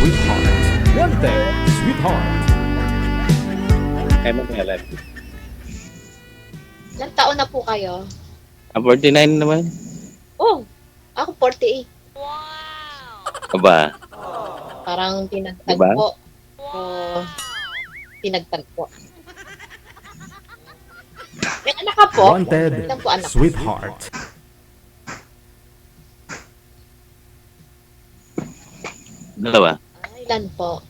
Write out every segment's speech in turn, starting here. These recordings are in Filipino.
Sweetheart. Wanted, Sweetheart. Kaya mo kailan? Ilang taon na po kayo? 49 naman. Oh, ako 48. Aba, Parang diba? pinagtagpo. O, pinagtagpo. May anak ka po? Wanted, Ilan po anak? Sweetheart. Dalawa. Ilan po?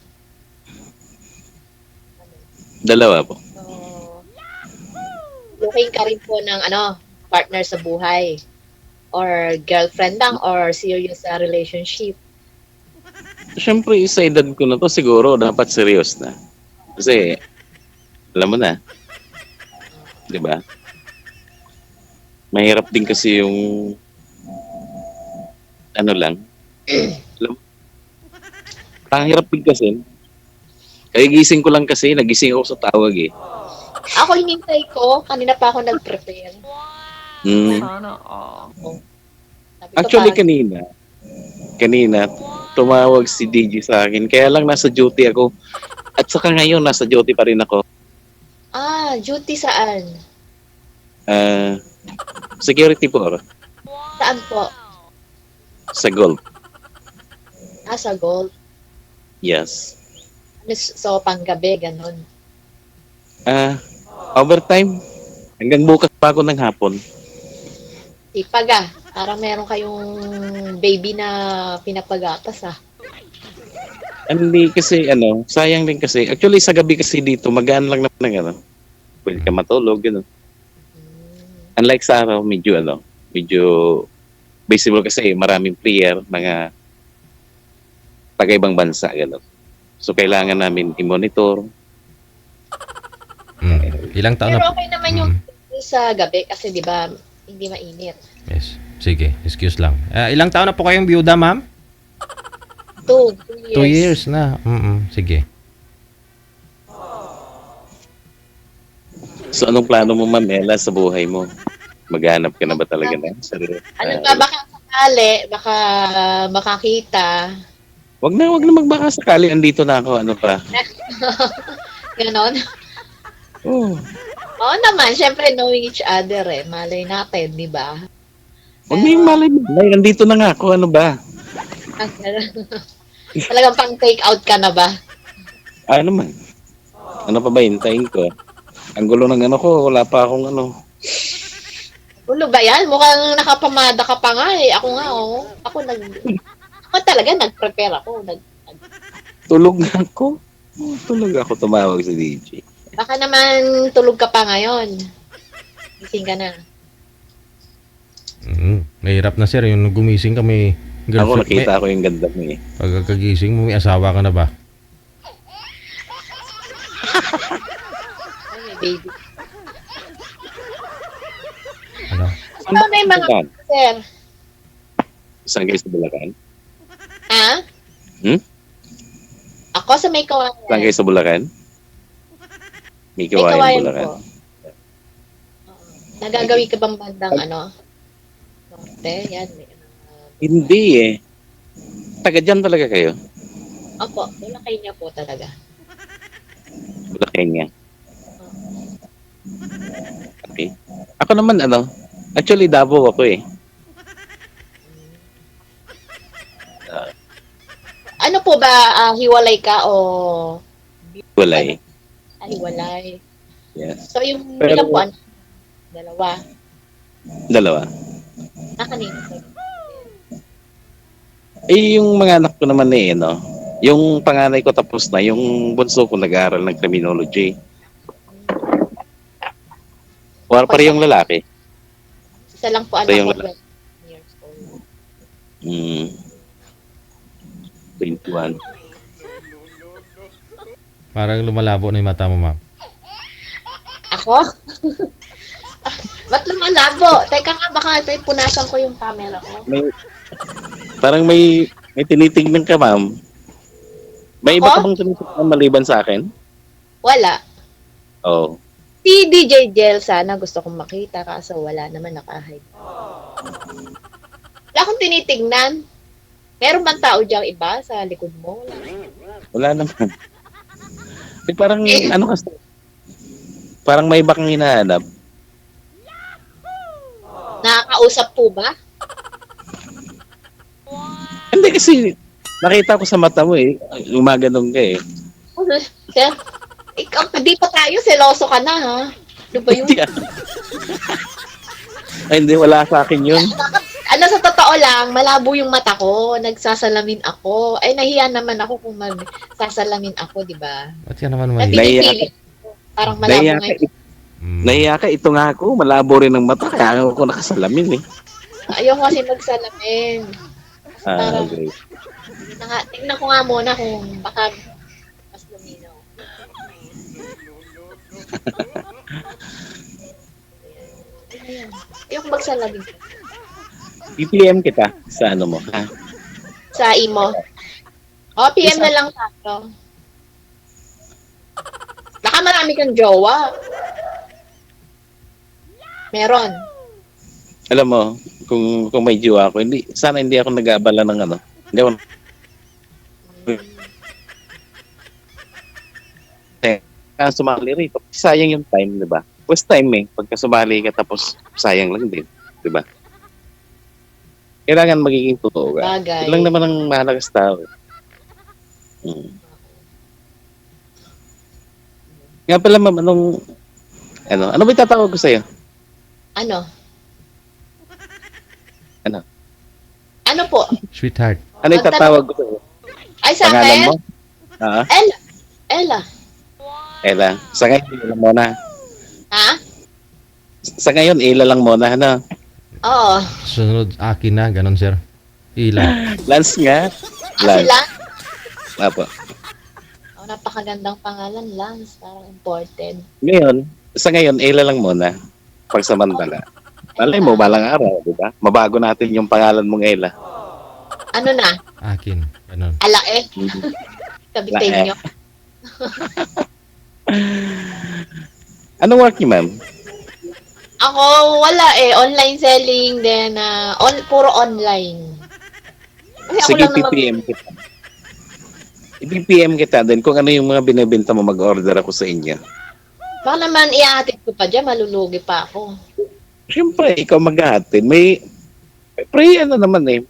Dalawa po. So, looking ka rin po ng partner sa buhay? Or girlfriend lang? Or serious sa relationship? Siyempre, sa edad ko na to, siguro dapat serious na. Kasi, alam mo na. Di ba? Mahirap din kasi yung ano lang. Alam mo? Ang hirap din kasi. Kaya gising ko lang kasi, nagising ako sa tawag eh. Ako hinintay ko. Kanina pa ako nag-prepare. Mm. Sabi ko, Actually, parang- kanina, tumawag si DJ sa akin. Kaya lang nasa duty ako. At saka ngayon, nasa duty pa rin ako. Duty saan? Security po, Saan po? sa Gulf. Sa Gold. Yes. So, panggabi, ganun. Overtime. Hanggang bukas pa ako ng hapon. Sipag Parang meron kayong baby na pinapagatas Hindi kasi, sayang din kasi. Actually, sa gabi kasi dito, magaan lang naman ng pwede ka matulog, gano'n. Unlike sa araw, medyo visible kasi maraming player, mga taga-ibang bansa, gano'n. So, kailangan namin i-monitor. Ilang taon Pero na? okay naman yung sa gabi kasi di ba hindi mainit. Yes. Sige, excuse lang. Ilang taon na po kayong byuda, ma'am? 2 years. 2 years na. Sige. So, anong plano mo, Ma'am Ella, sa buhay mo? Maghanap ka na ba talaga ng sarili? Ano ba, baka sakali, baka makakita. Wag na magbaka sakali. Andito na ako. Ano pa? Ganon. Oh. Oo naman, syempre knowing each other malay natin, di ba? Wag na yung malay mo. Andito na nga ako. Ano ba? Talagang pang take out ka na ba? Ano man? Ano pa ba hintayin ko? Ang gulo ng ko. Wala pa akong Ulo ba yan? Mukhang nakapamada ka pa nga Ako nga Ako talaga nag-prepare ako. Tulog na ako. Tulog ako tumawag si DJ. Baka naman tulog ka pa ngayon. Gising ka na. Mahirap na, sir. Yung gumising ka, may Ako girlfriend. nakita ko yung ganda mo eh. Pagkagising mo, may asawa ka na ba? Ay, may baby. Ano? Ano na yung mga sir? Saan kayo sa Bulacan? Ako sa may kawayan. Saan kayo sa Bulacan? May May kawayan kawayan Bulacan. po. Nagagawi ka bang bandang Norte? Yan. Hindi eh. Taga dyan talaga kayo? Opo, Bulacay niya po talaga. Bulacan nga. Okay. Ako naman actually Davao ako eh. Ano po ba, hiwalay ka o Walay. hiwalay? Yes. So yung Pero- ilan po anak? Dalawa. Kanina. Yung mga anak ko naman yung panganay ko tapos na, yung bunso ko nag-aaral ng criminology. Pare yung lalaki. Isa lang po anak Yung ko. 12 years old. 21. Parang lumalabo na yung mata mo, ma'am. Ako? Ba't lumalabo? Teka nga, baka punasan ko yung camera ko. Parang may tinitignan ka, ma'am. May iba Ako? ka bang tinitignan maliban sa akin? Wala. Oo. Si DJ Jel sana gusto kong makita kaso wala naman, nakahide. Wala akong tinitignan. Meron bang tao diyang iba sa likod mo? Wala naman. Parang, ano kasi, parang may iba kang hinahanap. Nakakausap po ba? Hindi kasi, nakita ko sa mata mo eh. Umaganong ka eh. Sir, ikaw, di pa tayo, seloso ka na ha? Ano ba yun? Hindi ah. Ay, hindi, wala sa akin yun. Ano, sa totoo lang, malabo yung mata ko. Nagsasalamin ako. Ay, nahiya naman ako kung magsasalamin ako, di ba? Ba't ka naman mahiya? Napipili. Parang malabo Nahiya ngayon. ka, nahiya ka, ito nga ako. Malabo rin ng mata. Kaya ako nakasalamin eh. Ayaw kasi magsalamin. Ah, okay. Tingnan ko nga muna kung baka mas luminaw. Ayan. Ayaw ko magsalamin. PPM kita sa ano mo, ha? Sa imo. O, PM na lang tayo. Baka marami kang jowa. Meron. Alam mo, kung may jiwa ako, sana hindi ako nag-aabala ng ano. Hindi ako sumali rito. Sayang yung time, di ba? Waste time eh. Pagka sumali ka tapos sayang lang din. Di ba? Kailangan magiging totoo ka. Bagay. Ito lang naman ang mahalaga sa tao. Nga pala ma'am, ano ba itatawag ko sa'yo? Ano? Ano? Ano po? Sweetheart. Ano itatawag ko sa'yo? Ay, sa Pangalan akin? mo? Ha? Ella. Ella. Ella. Sa ngayon, ila lang muna. Ha? Sa ngayon, ila lang muna. Ano? Oo. Sunod akin na, ganon sir. Ila. Lance nga. Sila? Apo. Oh, napakagandang pangalan, Lance. Parang important. Ngayon, sa ngayon, ila lang muna. Pagsamantala. Malay mo, balang araw, di ba? Mabago natin yung pangalan mong Ella. Ano na? Akin. Ganon. Alae. Kabitenyo. Anong work niyo, ma'am? Ako, wala eh. Online selling, then puro online. Kasi ako Sige, lang naman, PPM kita. I-PPM kita din kung ano yung mga binibenta mo, mag-order ako sa inyo. baka naman iatid ko pa dyan, malulugi pa ako. Siyempre, ikaw mag-ahatid. May free ano naman eh.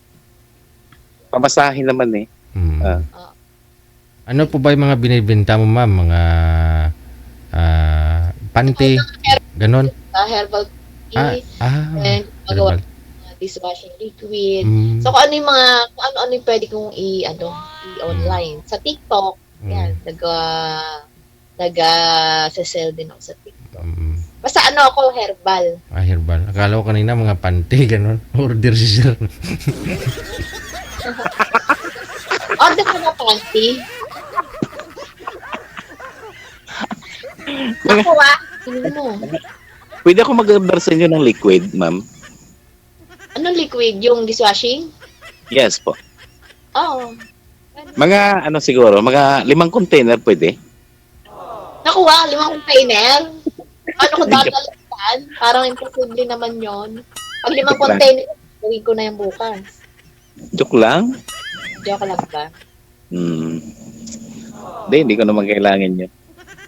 Pamasahin naman eh. Ah. Ano po ba yung mga binibenta mo ma'am? Mga panty? Ganon? Herbal tea, and magawa herbal. ng dishwashing liquid. Mm. So, kung ano yung mga, kung ano yung pwede kong i-online. Sa TikTok, yan, nag-sell din ako sa TikTok. Basta ano ako, herbal. Herbal. Akala ko kanina mga panty, ganon. Order si sir. Order ko na panty. Ako tingin mo. Pwede ako mag-order sa inyo ng liquid, ma'am? Anong liquid? Yung dishwashing? Yes po. Oo. Mga ano siguro, mga 5 container pwede? Nakuha, 5 container. Ano ko dadalitan? Parang imposible naman yon. Pag 5 container, gawin ko na yung bukas. Joke lang? Joke lang ba? Hindi ko naman kailangan yun.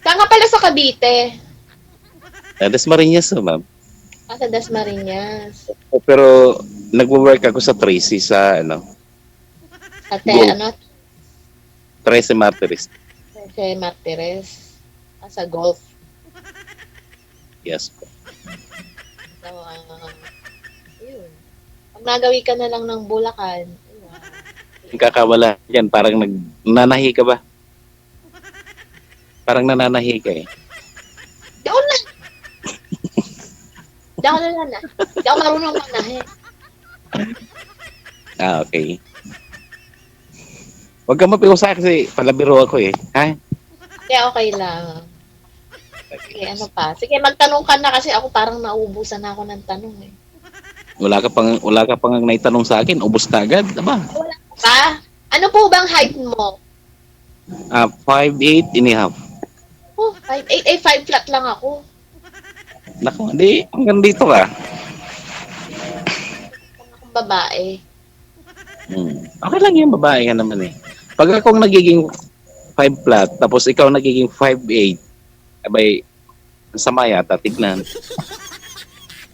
Saan nga pala sa Cavite? Dasmariñas, ma'am. Sa Dasmariñas. Pero nagwo-work ako sa Tracy sa Go. Tracy Martires. Sa Martires. Sa golf. Yes po. So, yun. Pag nagawi ka na lang ng Bulacan, Ang kakawala yan, parang nanahi ka ba? Parang nananahi ka eh. di ako na. Di ako na. Di ako marunong manahe. Okay. Huwag kang mapigo sa akin kasi palabiro ako eh. Ha? Kaya okay lang. Sige, ano pa? Sige, magtanong ka na kasi ako parang nauubusan na ako ng tanong eh. Wala ka pang naitanong sa akin, ubos na agad, diba? Wala pa? Ano po bang height mo? 5'8" and a half. Oh, 5'8". 5 flat lang ako. Naku, hindi, hanggang dito ka. Akong babae. Okay lang yung babae nga naman eh. Pag akong nagiging 5 flat, tapos ikaw nagiging 5'8", abay, sama yata, tignan.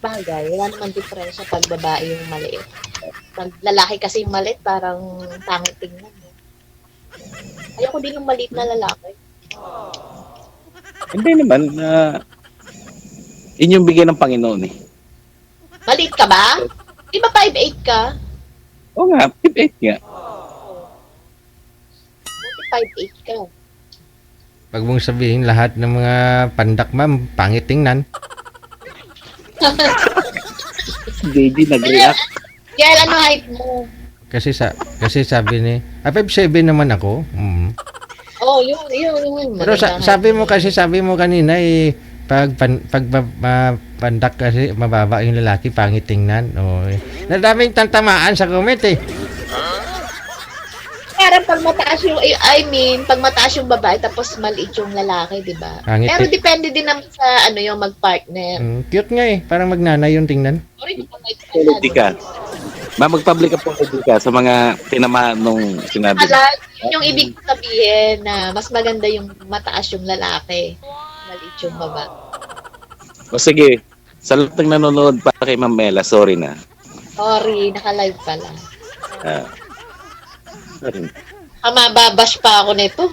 Bagay, wala naman diferensya pag babae yung maliit. Pag lalaki kasi yung maliit, parang pangit tingnan. Ayoko din yung maliit na lalaki. Hindi naman, yun yung bigyan ng Panginoon eh. Maliit ka ba? Di ba 5'8 ka? Oo nga, 5'8 nga. Buti 5'8 ka. Pag mong sabihin lahat ng mga pandak, ma'am, pangit tingnan. Baby, nag-react. Girl, ano height mo? Kasi sabi ni, 5'7" naman ako. Oh, yun. Pero sabi mo kanina pag pandak kasi mababa yung lalaki, pangit tingnan. Oh, nadaming tantamaan sa comment eh. Parang pag mataas yung, pag mataas yung babae tapos maliit yung lalaki, di ba? Pangit Pero eh. depende din naman sa yung mag-partner. Cute nga eh, parang magnanay yung tingnan. Sorry, Apology ka. Mag-public apology ka sa mga tinamaan nung sinabi. Yun yung ibig sabihin na mas maganda yung mataas yung lalaki, maliit yung babae. O sige, sa lahat ng nanonood para kay Ma'am Mela, sorry na. Sorry, naka-live pala. Sorry. Mababash pa ako nito.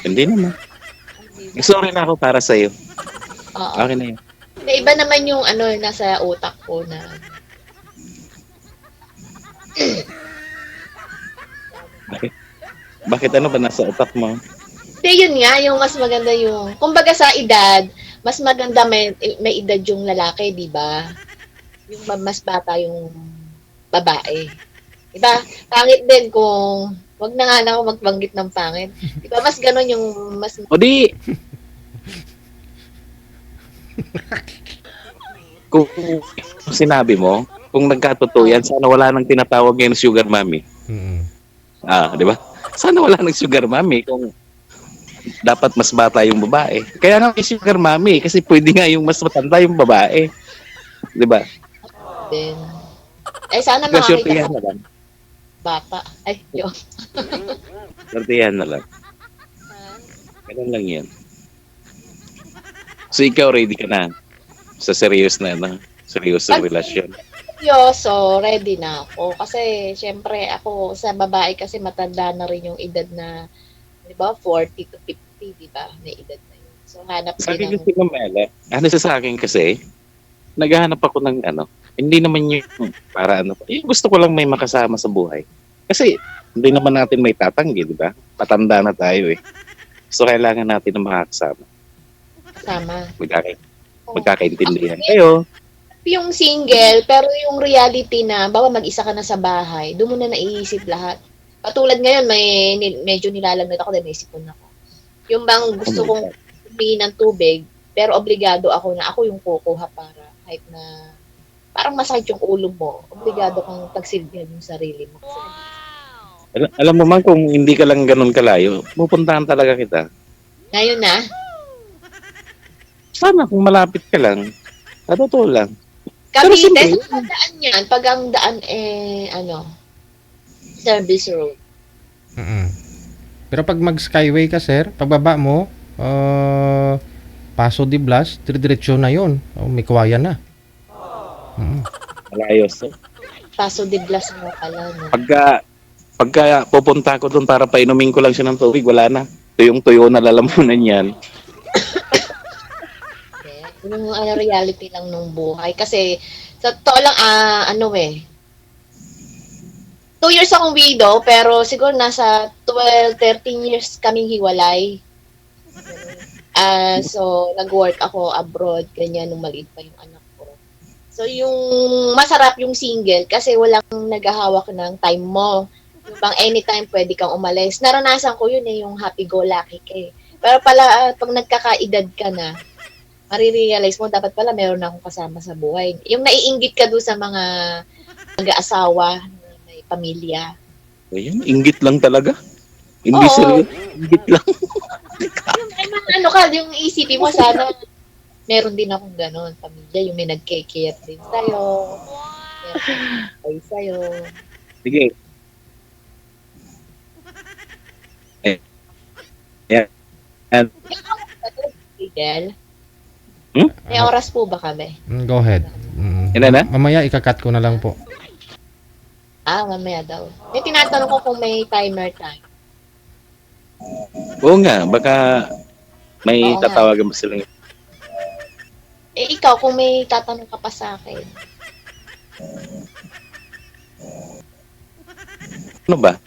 Hindi naman. Sorry na ako para sa'yo. Oo. Okay na yun. May iba naman yung nasa utak ko na Bakit ano ba nasa utak mo? Hindi, yun nga, yung mas maganda yung, kumbaga sa edad, mas maganda may edad yung lalaki, di ba? Yung mas bata yung babae. Di ba? Pangit din kung, wag na nga na ako magbanggit ng pangit. Di ba? Mas ganon yung, mas, O di, kung sinabi mo, kung nagkatotoo yan, sana wala nang tinatawag ngayon sugar mommy. Di ba? Sana wala nang sugar mommy kung dapat mas bata yung babae. Kaya nga may sugar mommy kasi pwede nga yung mas matanda yung babae. Di ba? din. Sana Sortihan makakita na lang. bata. Ay, yun. Sortihan na lang. Ganun lang yan. So ikaw ready ka na sa serious na serious relasyon. Seryoso, ready na ako. Kasi, syempre, ako sa babae kasi matanda na rin yung edad na, di ba, 40 to 50, di ba, na edad na yun. So, hanap Sa akin din kasi Mela, sa akin kasi, naghahanap ako ng hindi naman yung para yung gusto ko lang may makasama sa buhay. Kasi, hindi naman natin may tatanggi, di ba? Patanda na tayo eh. So, kailangan natin ng makakasama. Sama. Magkakaintindihan kayo. Yung single, pero yung reality na, bawa mag-isa ka na sa bahay, doon mo na naiisip lahat. Katulad ngayon, medyo nilalamig ako dahil may sipon ako. Yung bang gusto kong humingi ng tubig, pero obligado ako na ako yung kukuha para kahit na parang masakit yung ulo mo, obligado kang pagsilbihan yung sarili mo. Alam mo man, kung hindi ka lang ganun kalayo, pupuntahan talaga kita. Ngayon na, Sana kung malapit ka lang, sa totoo lang. Cavite, sa daan yan, pag ang daan service road. Pero pag mag-skyway ka, sir, pagbaba mo, Paso de Blas, diretso na yun. May kawayan na. Malayos. Paso de Blas mo pala, no? Pagka pupunta ko doon para painumin ko lang siya ng tubig, wala na. Tuyong-tuyo na lalamunan yan. Yung reality lang nung buhay. Kasi, sa totoo lang, 2 years akong widow, pero siguro nasa 12, 13 years kaming hiwalay. So, nag-work ako abroad, ganyan, nung maliit pa yung anak ko. So, yung masarap yung single kasi walang naghahawak ng time mo. Yung bang anytime pwede kang umalis. Naranasan ko yun yung happy-go-lucky ka eh. Pero pala, pag nagkakaedad ka na, marirealize mo, dapat pala meron na akong kasama sa buhay. Yung naiinggit ka doon sa mga mag-aasawa, may pamilya. Ayun, inggit lang talaga. Hindi Oo. seryoso, inggit lang. Yung isipin mo, sana meron din akong gano'n, pamilya, yung may nag-care din sa'yo, meron sa'yo. Sige, Miguel? Hmm? May oras po ba kami? Go ahead. Yan na? Mamaya ikakat ko na lang po. Mamaya daw. May tinatanong ko kung may timer tayo. Oo nga, baka may Oo nga. tatawagan mo sila. Ikaw, kung may tatanong ka pa sa akin. Ano ba?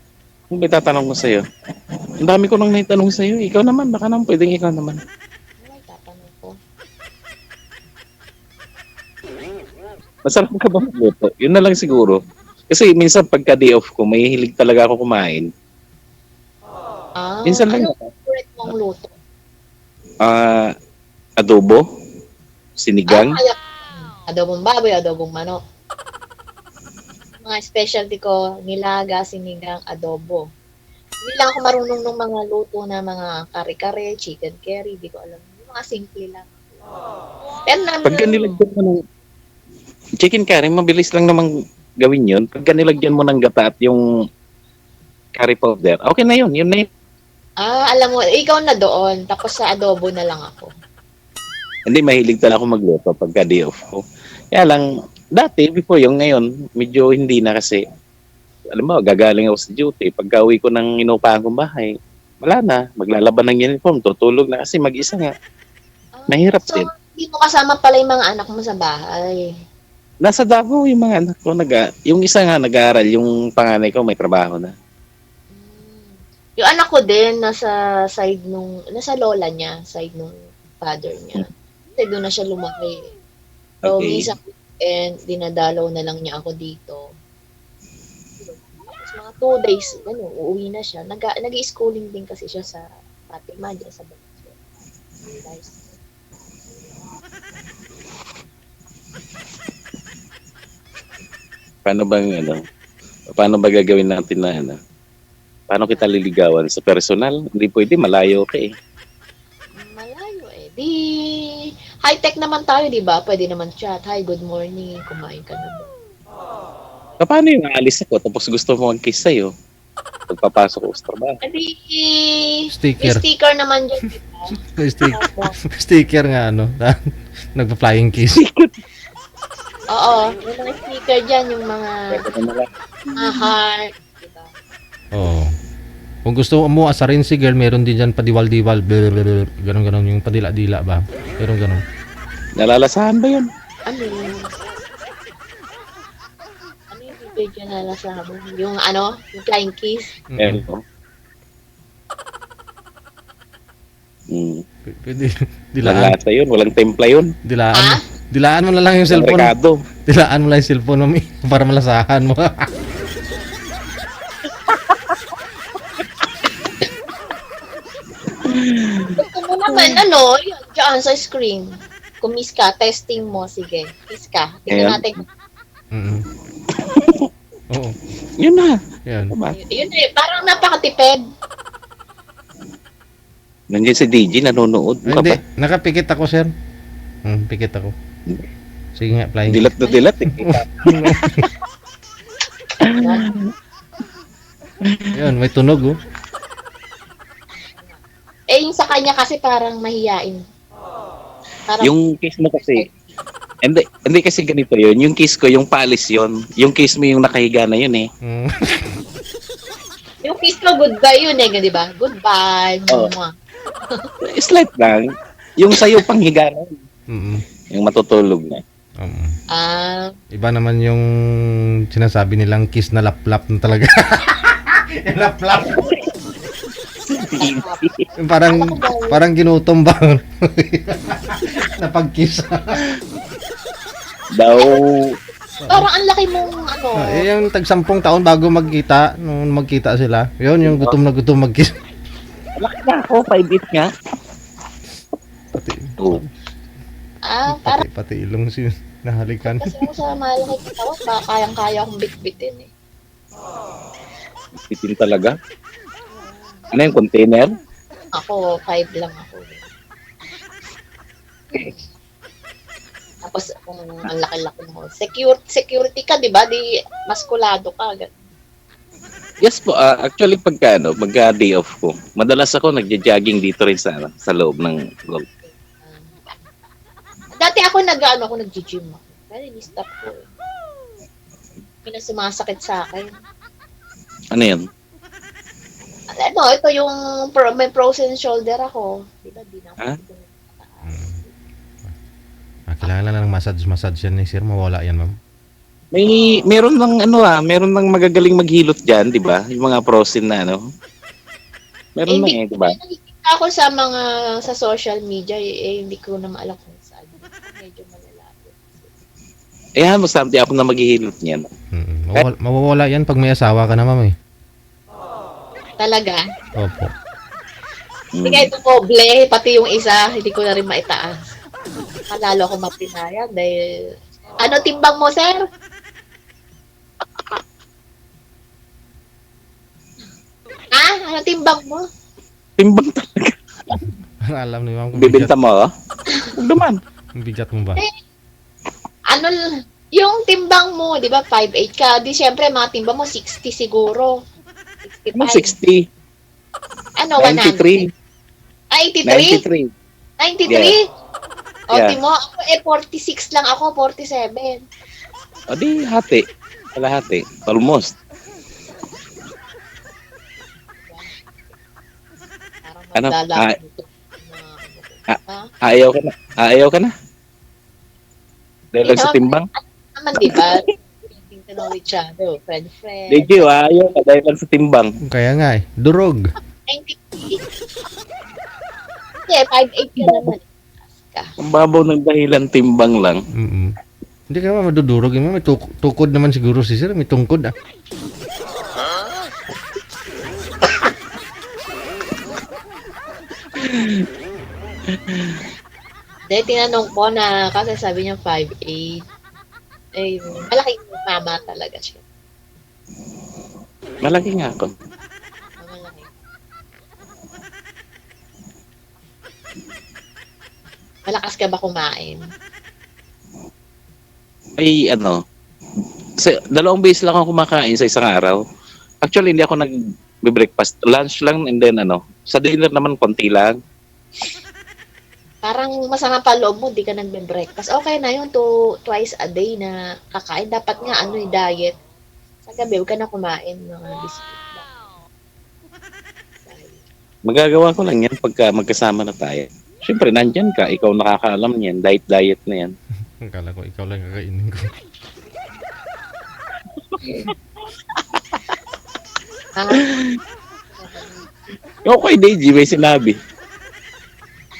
Kung may tatanong ko sa'yo. Ang dami ko nang naitanong sa'yo. Ikaw naman, baka naman pwedeng ikaw naman. Ano may tatanong ko? Masarap ka ba magluto? Yun na lang siguro. Kasi minsan pagka day off ko, may hilig talaga ako kumain. Minsan lang. Anong favorite mong luto? Adobo, sinigang. Adobong baboy, adobong manok. Mga specialty ko, nilaga, sinigang, adobo. Hindi lang ako marunong ng mga luto na mga kare-kare, chicken curry, di ko alam. Yung mga simple lang. Pero Pagka nilagyan mo ng chicken curry, mabilis lang namang gawin yun. Pagka nilagyan mo ng gata at yung curry powder, okay na yun. Yun na yun. alam mo, ikaw na doon, tapos sa adobo na lang ako. Hindi, mahilig talaga ako magluto pagka day off ko. Kaya lang, dati, before yung ngayon, medyo hindi na kasi, alam mo, gagaling ako sa duty. Pagka uwi ko ng inupahan kong bahay, wala na, maglalaban ng uniform, tutulog na kasi mag-isa nga. Mahirap So, din. hindi mo kasama pala yung mga anak mo sa bahay. Nasa Davao yung mga anak ko, yung isa nga nag-aaral, yung panganay ko may trabaho na. Yung anak ko din, nasa lola niya, side nung father niya. Kasi doon na siya lumaki. So, Okay. minsan, dinadalaw na lang niya ako dito. Tapos mga 2 days, uuwi na siya. Nag-i-schooling din kasi siya sa Fatima, dyan sa Valenzuela. Guys. Paano ba gagawin natin na paano kita liligawan sa personal? Hindi pwede, malayo ka eh. Malayo eh. Di, high-tech naman tayo, di ba? Pwede naman chat. Hi, good morning. Kumain ka na ba? Paano yung aalis ako tapos gusto mo mag-kiss sa'yo? Pagpapasok ko sa trabaho. Edi, Sticker. may sticker naman dyan, di ba? May sticker nga ano. Nagpa-flying kiss. Oo, yung mga sticker dyan, yung mga heart, di ba? Oo. Kung gusto mo asarin si girl, meron din dyan padiwal-diwal. Ganon-ganon yung padila-dila ba? Meron ganon. Nalalasahan ba yun? Ano yun? Ano yung sticker dyan na nasa mo? Yung ano? Yung flying kiss? Meron ko. Pwede. Dilaan. Nalasa yun, walang templa yun. Dilaan. Dilaan mo na lang yung cellphone. Rekado. Dilaan mo lang yung cellphone mo para malasahan mo. Gusto mo naman, yun, dyan sa screen. Kung miss ka, testing mo, sige. Miss ka. Tingnan Ayan. natin. Oo. Yun na. Yan. Diba? Yun eh, parang napakatipid. Nandiyan si DJ, nanonood. Ay, hindi. Nakapikit ako, sir. Pikit ako. Sige nga, flying. Dilat na dilat eh. Yun, may tunog, oh. Eh, yung sa kanya kasi parang mahiyain. Parang, Yung kiss mo kasi, hindi kasi ganito yun. Yung kiss ko, yung palis yun. Yung kiss mo yung nakahiga na yun eh. yung kiss ko, goodbye yun eh, di ba? Goodbye. Oo. Mwah. Slight lang. Yung sa'yo panghiga na yun. Yung matutulog na. Iba naman yung sinasabi nilang kiss na laplap na talaga. Laplap. Yung parang ginutom ba? Napag-kiss. Daw, Parang ang laki mong Yung tag-10 taon bago magkita, nung magkita sila. Yun, yung gutom na gutom mag-kiss. laki na ako, 5 feet nga. Pati, Oo. parang pati ilong nahalikan. kasi mo sa malaki katawan, baka kayang-kaya akong bitbitin eh. Pitin talaga. Ano yung container? Ako, 5 lang ako. Tapos, ang laki-laki mo. Security ka, di ba? Di, maskulado ka. Yes po, actually pagka day off ko, madalas ako nagja-jogging dito rin sa loob ng loob. Dati ako nag-gym ako. Pero ni-stop ko eh. Hindi na sumasakit sa akin. Ano yun? Ano, ito yung may frozen shoulder ako. Diba, di na ako. Ha? Kailangan lang ng massage yan ni sir. Mawala yan, ma'am. Meron ng meron ng magagaling maghilot diyan, 'di ba? Yung mga prosin na ano. Meron na Hindi 'di ba? nakikita ako sa social media, hindi ko na maalam kung saan. Medyo malalapit. Mo samti ako na maghihilot niyan. Mawawala yan pag may asawa ka na, ma'am eh. Talaga? Opo. Hindi kahit tumoble, pati yung isa, hindi ko na rin maitaas. Malalo ako mapinayan dahil... Ano timbang mo, sir? Ano timbang mo? Timbang talaga. Alam ni ma'am kung Bibenta mo, oh? Huwag naman. bigat mo ba? Ano, yung timbang mo, di ba, 5'8 ka. Di syempre, mga timbang mo, 60 siguro. 65. Ano 60? Ano, 100? 93. 83? 93. 93? O, Yeah. di mo, ako 46 lang ako, 47. O di hati. Kalahati. Almost. Parang Ano? maglalaki dito. Ayaw ka na. Ayaw ka na. Dahil lang sa timbang. Naman, di ba? Getting to know each other, friend. Legit, ayaw ka dahil lang sa timbang. Kaya nga eh. Durog. 93? Yeah, 5'8 ka naman. Ang babaw ng dahilan timbang lang. Hindi ka naman madudurog. May tukod naman siguro si sir. May tungkod ah. Dahil tinanong ko na, kasi sabi niya 5'8". Eh, malaking mama talaga siya. Malaki nga ako. Malaki. Malakas ka ba kumain? Ay, dalawang beses lang ako kumakain sa isang araw. Actually, hindi ako nag-breakfast. Lunch lang and then sa dinner naman konti lang. Parang masama pa loob mo, di ka nagbe-breakfast. Okay na yun, twice a day na kakain. Dapat nga, diet. Sa gabi, huwag ka na kumain mga biscuit lang. Magagawa ko lang yan pagka magkasama na tayo. Siyempre, nandyan ka. Ikaw nakakaalam niyan. Diet na yan. Akala ko ikaw lang kakainin ko. Okay, Deji, may sinabi.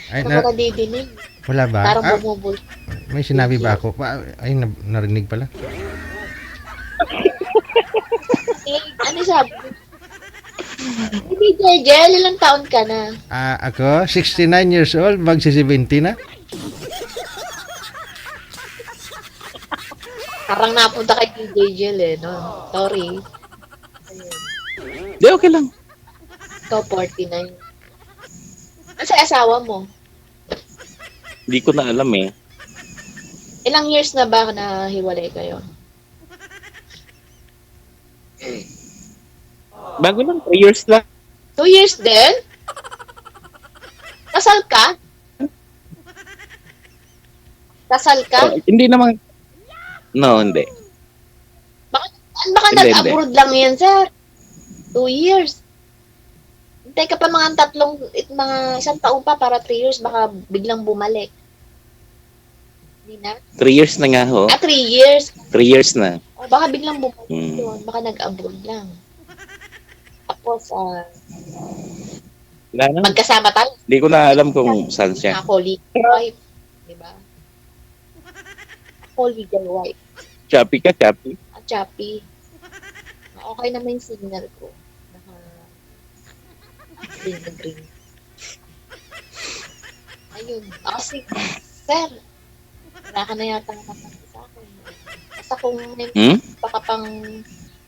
Ay, Ano ka didinig? wala ba? Parang Ah, bumubul. may sinabi ba ako? Ay, narinig pala. Ano sabi? Hindi, Jejel, ilang taon ka na? Ako, 69 years old, magsi-70 na. Parang napunta kay Jejel no? Sorry. Di, okay lang. Ikaw, 49. Ano sa asawa mo? Hindi ko na alam eh. Ilang years na ba na hiwalay kayo? Bago lang, 3 years lang. 2 years din? Kasal ka? Kasal ka? Hindi naman. No, hindi. Baka Hindi, nag-abroad lang yan, sir. 2 years. Hintay ka pa mga isang taon pa para 3 years, baka biglang bumalik. Hindi na? 3 years na nga ho. 3 years. 3 years na. O baka biglang bumalik Hmm. yun. Baka nag-abroad lang. Tapos, Wala na. magkasama tayo. Hindi ko na alam kung saan siya. Ako, legal wife. Diba? Ako, legal wife. Choppy ka, choppy. At Chappy. Okay naman yung signal ko. Green na green. Ayun. Kasi, sir, wala ka na yata natanong sa akin. Basta kung may baka pang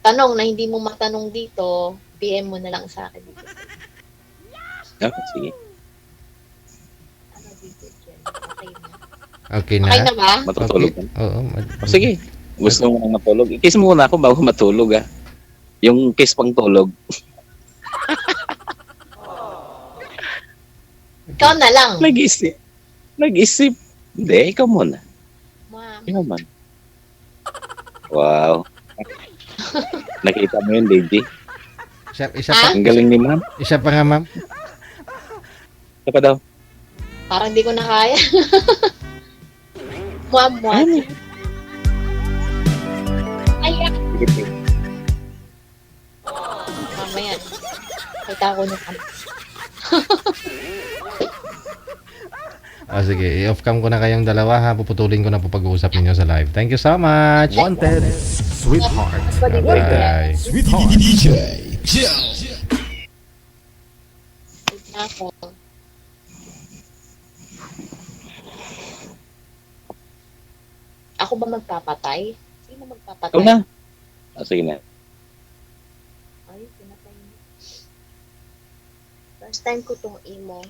tanong na hindi mo matanong dito, PM mo na lang sa akin dito. Okay, sige. Ano dito, Jen? Okay na. Okay na. Okay na ba? Matutulog Okay. ka. Oo. O, sige. Gusto mo nang matulog. I-kiss muna ako bago matulog Yung kiss pang tulog. Ikaw na lang. Nag-isip. Hindi, ikaw muna. Ma'am. Ikaw man. Wow. Nakita mo yun, Lady? Isa pa, Ang galing ni ma'am. isa pa nga, ma'am. Isa pa daw. Parang di ko na kaya. Ma'am, ma'am. Ay, Sige, sige. mamaya. Kita ko nung ano. Sige, i-off cam ko na kayong dalawa ha. Puputulin ko na po pag-uusap ninyo sa live. Thank you so much. Wanted Sweetheart. Bye. Sweetheart. Ako. Ako ba magpapatay? Sino magpapatay? Ikaw na. Sige na. Ay, pinatay mo. First time ko tong emo.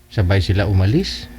Sabay sila umalis.